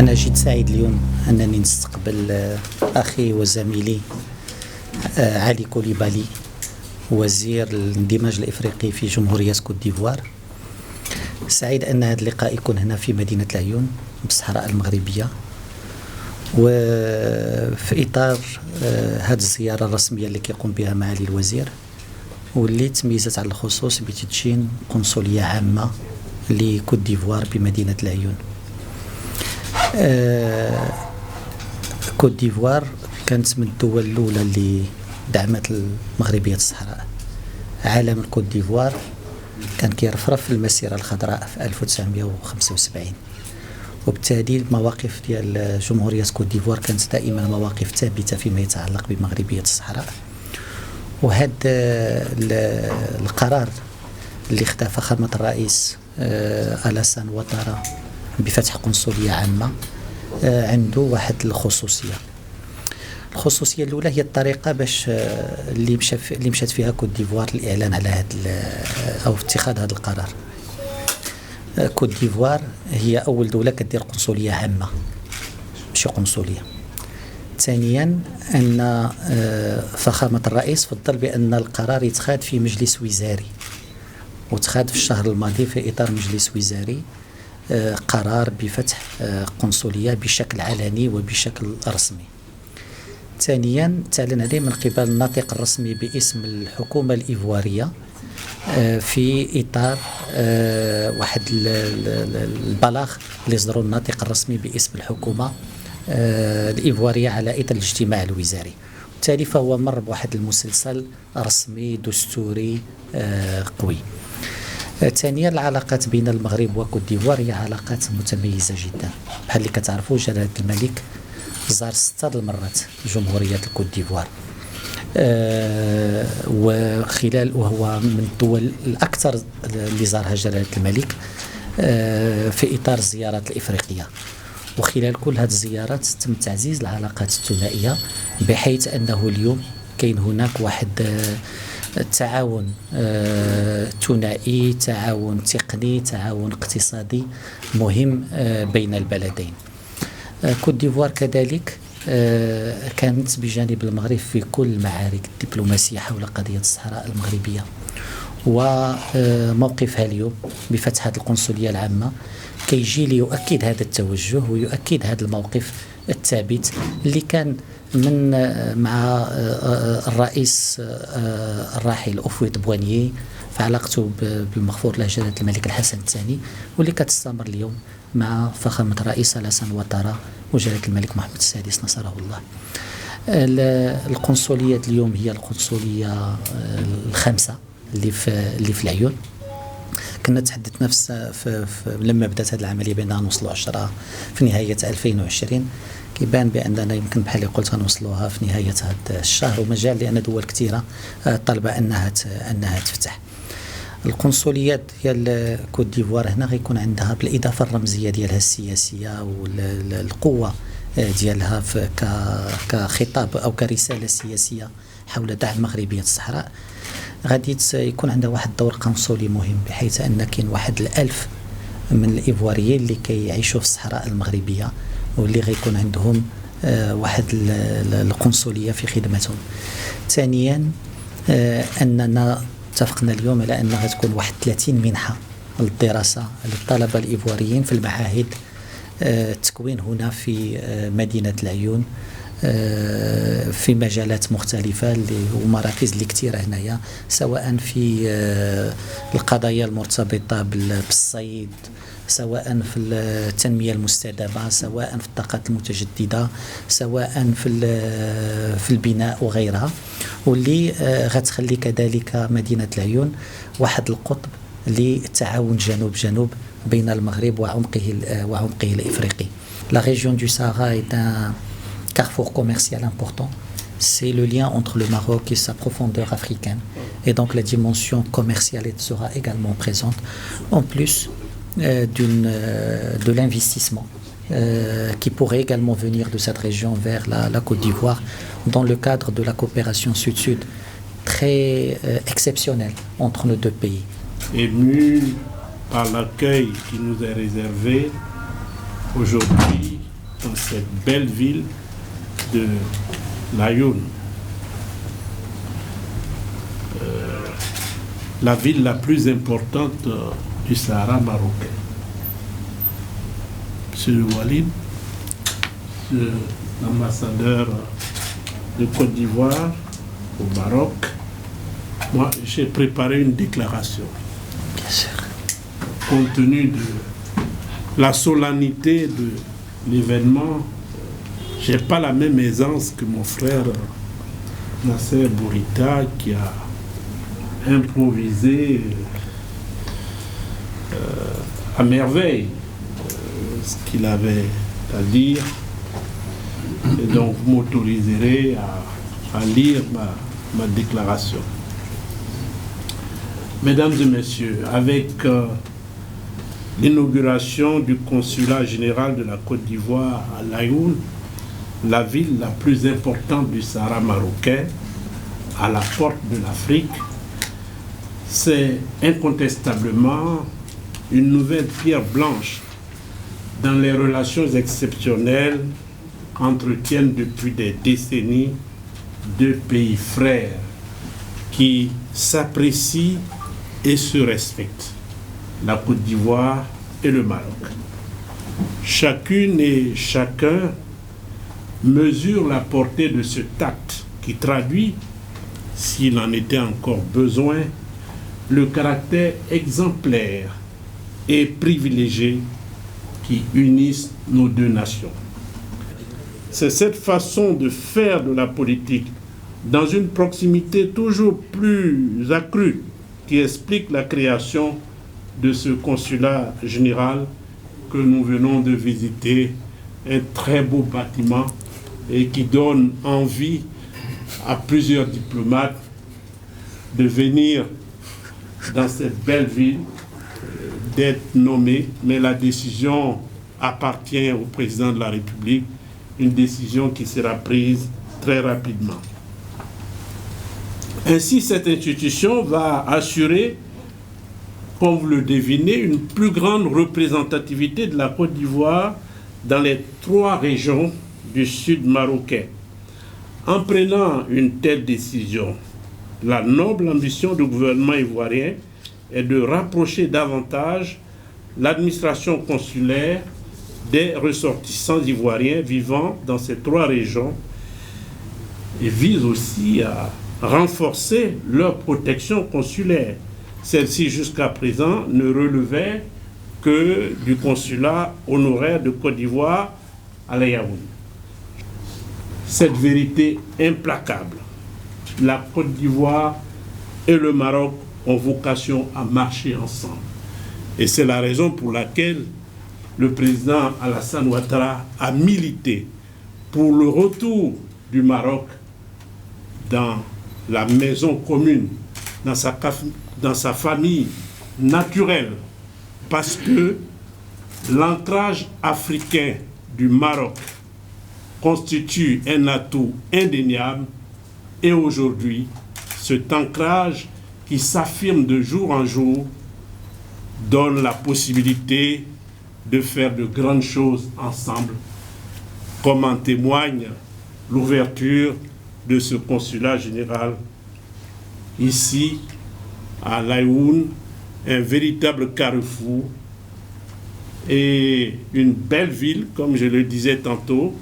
أنا جد سعيد اليوم أنني نستقبل أخي وزميلي علي كوليبالي وزير الاندماج الإفريقي في جمهورية كوت ديفوار. سعيد أن هذا اللقاء يكون هنا في مدينة العيون بالصحراء المغربية، وفي إطار هذه الزيارة الرسمية اللي كيقوم بها معالي الوزير، واللي تميزت على الخصوص بتدشين قنصلية عامة لكوت ديفوار بمدينة العيون. كوت ديفوار كانت من الدول الأولى اللي دعمت المغربية الصحراء. عالم الكوت ديفوار كان كيرفرف في المسيرة الخضراء في 1975، وبالتالي المواقف ديال جمهورية كوت ديفوار كانت دائما مواقف ثابتة فيما يتعلق بمغربية الصحراء. وهذا القرار اللي خدا فخامة الرئيس ألاسان وطارا بفتح قنصلية عامة عنده واحد الخصوصية الأولى هي الطريقة باش اللي مشات فيها كوت ديفوار للإعلان على أو اتخاذ هذا القرار. كوت ديفوار هي أول دولة كدير قنصلية عامة ماشي قنصلية. ثانيا أن فخامة الرئيس فضل بأن القرار يتخاذ في مجلس وزاري، وتخاذ في الشهر الماضي في إطار مجلس وزاري قرار بفتح قنصلية بشكل علني وبشكل رسمي. ثانيا تعلن عليه من قبل الناطق الرسمي باسم الحكومة الإيفوارية في إطار واحد البلاغ اللي صدروا الناطق الرسمي باسم الحكومة الإيفوارية على إطار الاجتماع الوزاري. وبالتالي فهو مر بواحد المسلسل رسمي دستوري قوي. ثانيا العلاقات بين المغرب وكوت ديفوار هي علاقات متميزة جدا. بحال اللي كتعرفوا جلالة الملك زار 6 المرات جمهورية الكوت ديفوار، وهو من الدول الأكثر اللي زارها جلالة الملك في إطار الزيارات الإفريقية. وخلال كل هذه الزيارات تم تعزيز العلاقات الثنائية، بحيث أنه اليوم كاين هناك واحد تعاون ثنائي، تعاون تقني، تعاون اقتصادي مهم بين البلدين. كوت ديفوار كذلك كانت بجانب المغرب في كل المعارك الدبلوماسية حول قضية الصحراء المغربية، وموقفها اليوم بفتح هذه القنصلية العامة كيجي ليؤكد هذا التوجه ويؤكد هذا الموقف الثابت اللي كان من مع الرئيس الراحل أوفويت بوانيي في علاقته بالمغفور له جلالة الملك الحسن الثاني، واللي كتستمر اليوم مع فخامة الرئيس ألاسان وطارا وجلالة الملك محمد السادس نصره الله. القنصلية اليوم هي القنصلية الخامسة اللي في العيون. كنا تحدثنا لما بدأت هذه العملية بأننا نوصلوا 10 في نهاية 2020. كيبان بأننا يمكن بحال اللي قلت غنوصلوها في نهاية هذا الشهر، ومجال لأن دول كثيرة طالبة أنها تفتح. القنصليات ديال كوت ديفوار هنا غيكون عندها بالإضافة الرمزية ديالها السياسية والقوة ديالها كخطاب أو كرسالة سياسية حول دعم مغربية الصحراء، غادي يكون عندها واحد دور قنصلي مهم، بحيث أن كاين واحد 1000 من الإيفواريين اللي كيعيشوا في الصحراء المغربية، واللي غيكون عندهم واحد القنصلية في خدمتهم. ثانيا أننا اتفقنا اليوم على أن غتكون واحد 30 منحة للدراسة للطلبة الإيفواريين في المعاهد التكوين هنا في مدينة العيون في مجالات مختلفة ومراكز اللي كثيرة هنايا، سواء في القضايا المرتبطة بالصيد، سواء في التنمية المستدامة، سواء في الطاقات المتجددة، سواء في البناء وغيرها، واللي غتخلي كذلك مدينة العيون واحد القطب للتعاون جنوب بين المغرب وعمقه الإفريقي. La région du Sahara est un carrefour commercial important. C'est le lien entre le Maroc et sa profondeur africaine. Et donc la dimension commerciale sera également présente, en plus de l'investissement qui pourrait également venir de cette région vers la Côte d'Ivoire dans le cadre de la coopération sud-sud très exceptionnelle entre nos deux pays. Ému par l'accueil qui nous est réservé aujourd'hui dans cette belle ville de l'Aïoun. La ville la plus importante du Sahara marocain. Monsieur Walid, l'ambassadeur de Côte d'Ivoire au Maroc, moi j'ai préparé une déclaration. Bien sûr. Compte tenu de la solennité de l'événement, je n'ai pas la même aisance que mon frère Nasser Bourita qui a improvisé à merveille ce qu'il avait à dire. Et donc vous m'autoriserez à lire ma déclaration. Mesdames et messieurs, avec l'inauguration du consulat général de la Côte d'Ivoire à l'Aïoun, la ville la plus importante du Sahara marocain, à la porte de l'Afrique, c'est incontestablement une nouvelle pierre blanche dans les relations exceptionnelles qu'entretiennent depuis des décennies deux pays frères qui s'apprécient et se respectent, la Côte d'Ivoire et le Maroc. Chacune et chacun mesure la portée de ce acte qui traduit, s'il en était encore besoin, le caractère exemplaire et privilégié qui unissent nos deux nations. C'est cette façon de faire de la politique dans une proximité toujours plus accrue qui explique la création de ce consulat général que nous venons de visiter, un très beau bâtiment et qui donne envie à plusieurs diplomates de venir dans cette belle ville, d'être nommés, mais la décision appartient au président de la République, une décision qui sera prise très rapidement. Ainsi, cette institution va assurer, comme vous le devinez, une plus grande représentativité de la Côte d'Ivoire dans les 3 régions du sud marocain. En prenant une telle décision, la noble ambition du gouvernement ivoirien est de rapprocher davantage l'administration consulaire des ressortissants ivoiriens vivant dans ces 3 régions et vise aussi à renforcer leur protection consulaire. Celle-ci, jusqu'à présent, ne relevait que du consulat honoraire de Côte d'Ivoire à l'Aïoun. Cette vérité implacable, la Côte d'Ivoire et le Maroc ont vocation à marcher ensemble. Et c'est la raison pour laquelle le président Alassane Ouattara a milité pour le retour du Maroc dans la maison commune, dans sa famille naturelle, parce que l'ancrage africain du Maroc constitue un atout indéniable et aujourd'hui, cet ancrage qui s'affirme de jour en jour donne la possibilité de faire de grandes choses ensemble, comme en témoigne l'ouverture de ce consulat général ici à l'Aïoun, un véritable carrefour et une belle ville, comme je le disais tantôt.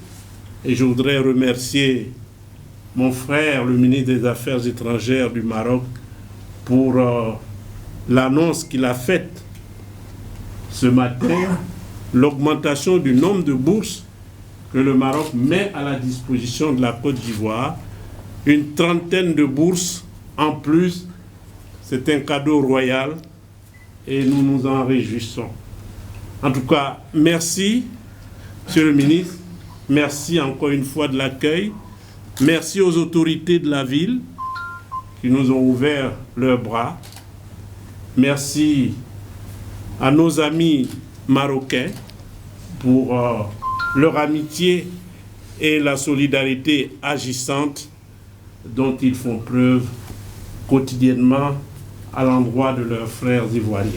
Et je voudrais remercier mon frère, le ministre des Affaires étrangères du Maroc, pour l'annonce qu'il a faite ce matin, l'augmentation du nombre de bourses que le Maroc met à la disposition de la Côte d'Ivoire, une 30aine de bourses en plus. C'est un cadeau royal et nous nous en réjouissons. En tout cas, merci, Monsieur le ministre. Merci encore une fois de l'accueil. Merci aux autorités de la ville qui nous ont ouvert leurs bras. Merci à nos amis marocains pour leur amitié et la solidarité agissante dont ils font preuve quotidiennement à l'endroit de leurs frères ivoiriens.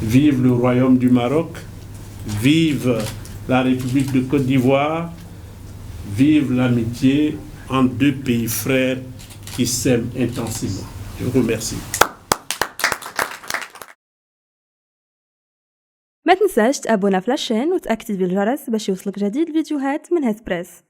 Vive le Royaume du Maroc, vive la République de Côte d'Ivoire. Vive l'amitié entre deux pays frères qui s'aiment intensément. Je vous remercie. ما تنساش تابونا في لاشين وتأكد بالجرس باش يوصلك جديد فيديوهات من هيث بريس.